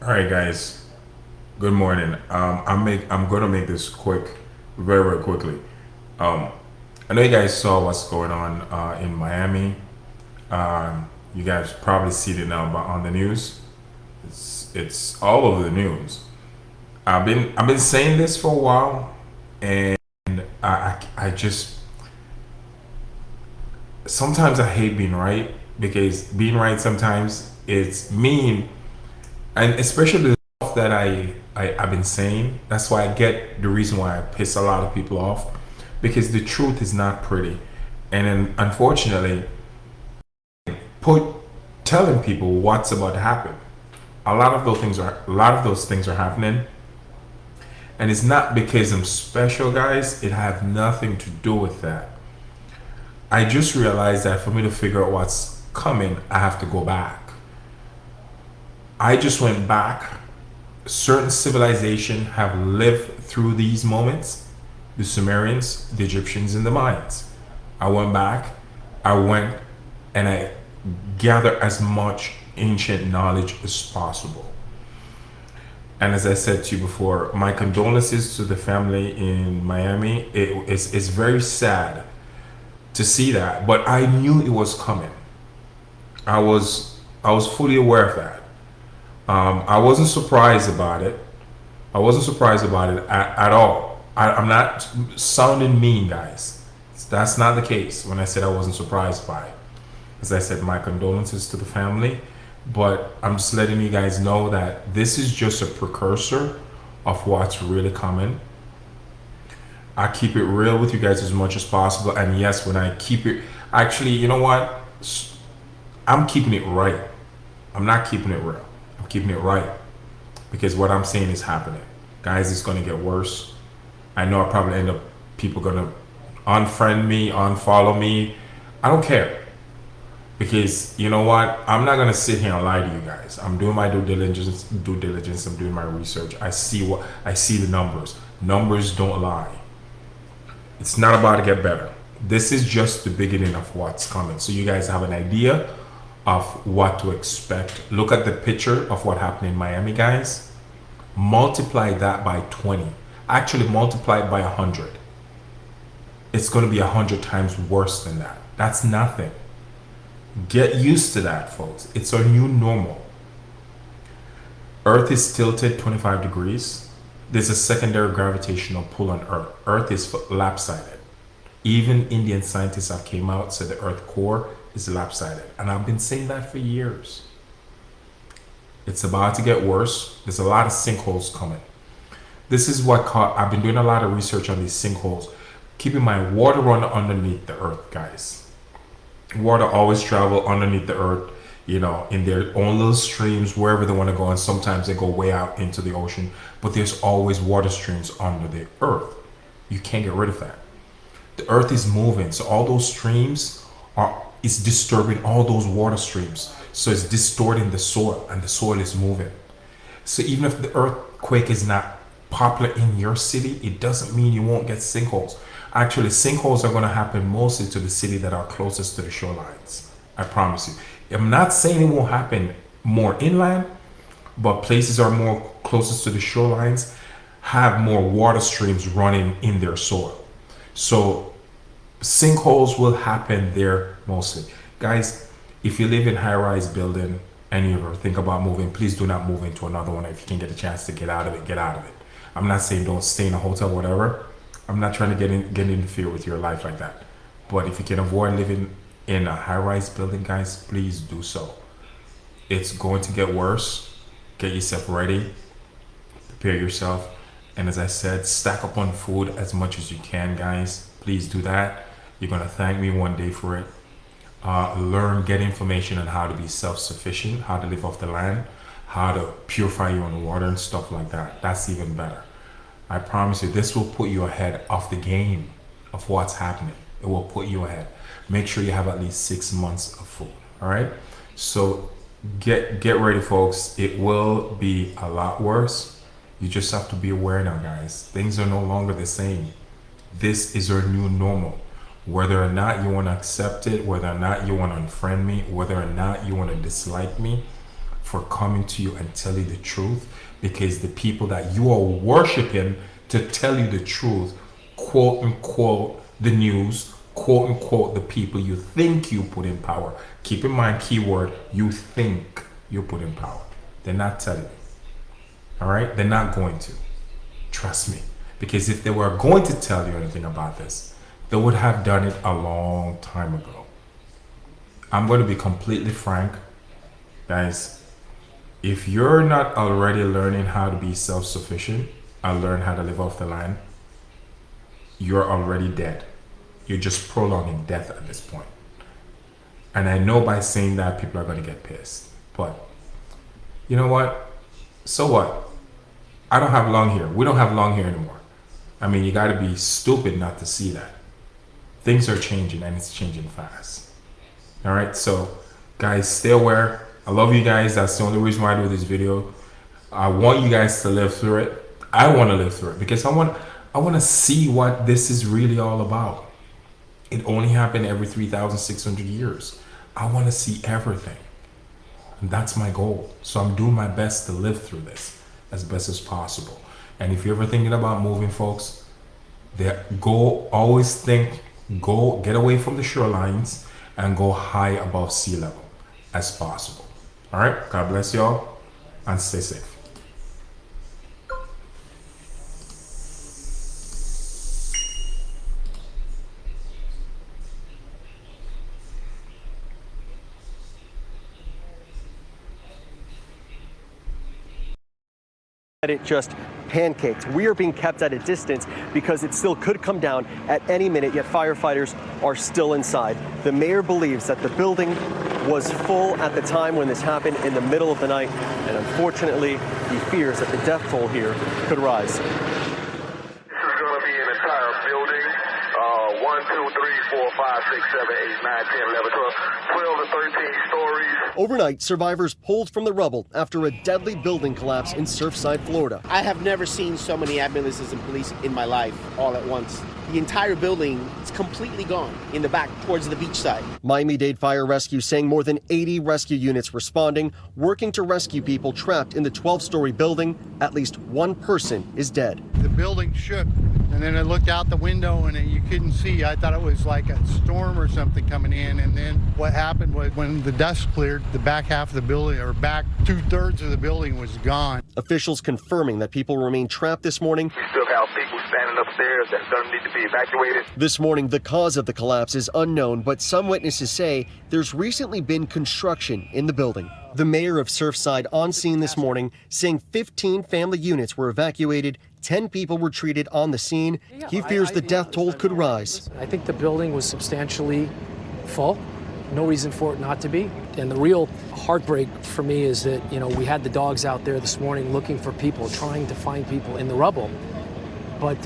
All right, guys. Good morning. I'm gonna make this quick, very quickly. Um, I know you guys saw what's going on in Miami. You guys probably see it now, but on the news, it's all over the news. I've been saying this for a while, and I just sometimes I hate being right because being right sometimes it's mean, and especially the stuff that I've been saying. That's why I get the reason why I piss a lot of people off, because the truth is not pretty, and then unfortunately, put telling people what's about to happen. A lot of those things are happening, and it's not because I'm special, guys. It have nothing to do with that. I just realized that for me to figure out what's coming, I have to go back. I just went back. Certain civilization have lived through these moments: the Sumerians, the Egyptians, and the Mayans. I went back. I went and I gathered as much ancient knowledge as possible. And as I said to you before, my condolences to the family in Miami. It's very sad to see that, but I knew it was coming. I was fully aware of that. I wasn't surprised about it. I wasn't surprised about it at all. I'm not sounding mean, guys. That's not the case when I said I wasn't surprised by it. As I said, my condolences to the family, but I'm just letting you guys know that this is just a precursor of what's really coming. I keep it real with you guys as much as possible, and yes, when I keep it, actually, you know what? I'm keeping it right. I'm not keeping it real. I'm keeping it right because what I'm saying is happening. Guys, it's gonna get worse. I know I probably end up people gonna unfriend me, unfollow me. I don't care because you know what? I'm not gonna sit here and lie to you guys. I'm doing my due diligence. Due diligence. I'm doing my research. I see the numbers. Numbers don't lie. It's not about to get better. This is just the beginning of what's coming. So you guys have an idea of what to expect. Look at the picture of what happened in Miami, guys. Multiply that by 20. Actually, multiply it by 100. It's going to be 100 times worse than that. That's nothing. Get used to that, folks. It's our new normal. Earth is tilted 25 degrees. There's a secondary gravitational pull on Earth. Earth is lopsided. Even Indian scientists have came out said the Earth core is lopsided, and I've been saying that for years. It's about to get worse. There's a lot of sinkholes coming. This is what I've been doing a lot of research on these sinkholes. Keeping my water run underneath the Earth, guys. Water always travel underneath the Earth, in their own little streams wherever they want to go, and sometimes they go way out into the ocean, but there's always water streams under the Earth. You can't get rid of that. The Earth is moving, so all those streams are is disturbing all those water streams, so it's distorting the soil, and the soil is moving. So even if the earthquake is not popular in your city, it doesn't mean you won't get sinkholes. Actually, sinkholes are going to happen mostly to the city that are closest to the shorelines. I promise you. I'm not saying it won't happen more inland, but places are more closest to the shorelines have more water streams running in their soil. So sinkholes will happen there mostly. Guys, if you live in high-rise building and you ever think about moving, please do not move into another one. If you can get a chance to get out of it, get out of it. I'm not saying don't stay in a hotel, whatever. I'm not trying to get interfere with your life like that. But if you can avoid living in a high-rise building, guys, please do so. It's going to get worse. Get yourself ready. Prepare yourself. And as I said, stack up on food as much as you can, guys. Please do that. You're going to thank me one day for it. Learn, get information on how to be self-sufficient, how to live off the land, how to purify your own water and stuff like that. That's even better. I promise you, this will put you ahead of the game of what's happening. It will put you ahead. Make sure you have at least 6 months of food. All right. So get ready, folks. It will be a lot worse. You just have to be aware now, guys. Things are no longer the same. This is our new normal. Whether or not you want to accept it, whether or not you want to unfriend me, whether or not you want to dislike me, for coming to you and tell you the truth, because the people that you are worshiping to tell you the truth, quote unquote, the news, quote unquote, the people you think you put in power. Keep in mind, keyword, you think you put in power. They're not telling you. All right? They're not going to. Trust me. Because if they were going to tell you anything about this, they would have done it a long time ago. I'm going to be completely frank. Guys, if you're not already learning how to be self-sufficient and learn how to live off the land, you're already dead. You're just prolonging death at this point. And I know by saying that people are going to get pissed. But you know what? So what? I don't have long hair. We don't have long hair anymore. I mean, you got to be stupid not to see that. Things are changing, and it's changing fast. All right, so guys, stay aware. I love you guys. That's the only reason why I do this video. I want you guys to live through it. I want to live through it because I want to see what this is really all about. It only happened every 3,600 years. I want to see everything. And that's my goal. So I'm doing my best to live through this as best as possible. And if you're ever thinking about moving, folks, always think, get away from the shorelines and go high above sea level as possible. All right, God bless y'all and stay safe. It just pancaked. We are being kept at a distance because it still could come down at any minute, yet firefighters are still inside. The mayor believes that the building was full at the time when this happened in the middle of the night, and unfortunately, he fears that the death toll here could rise. This is going to be an entire building. 1, 2, 3, 4, 5, 6, 7, 8, 9, 10, 11, 12, 12 to 13 stories. Overnight, survivors pulled from the rubble after a deadly building collapse in Surfside, Florida. I have never seen so many ambulances and police in my life all at once. The entire building is completely gone in the back towards the beach side. Miami-Dade Fire Rescue saying more than 80 rescue units responding, working to rescue people trapped in the 12-story building. At least one person is dead. The building shook, and then I looked out the window and you couldn't see. I thought it was like a storm or something coming in, and then what happened was when the dust cleared, the back half of the building, or back 2/3 of the building was gone. Officials confirming that people remain trapped this morning. We still have people standing upstairs that don't need to be evacuated. This morning, the cause of the collapse is unknown, but some witnesses say there's recently been construction in the building. The mayor of Surfside on scene this morning saying 15 family units were evacuated, 10 people were treated on the scene. He fears the death toll could rise. I think the building was substantially full. No reason for it not to be. And the real heartbreak for me is that, we had the dogs out there this morning looking for people, trying to find people in the rubble. But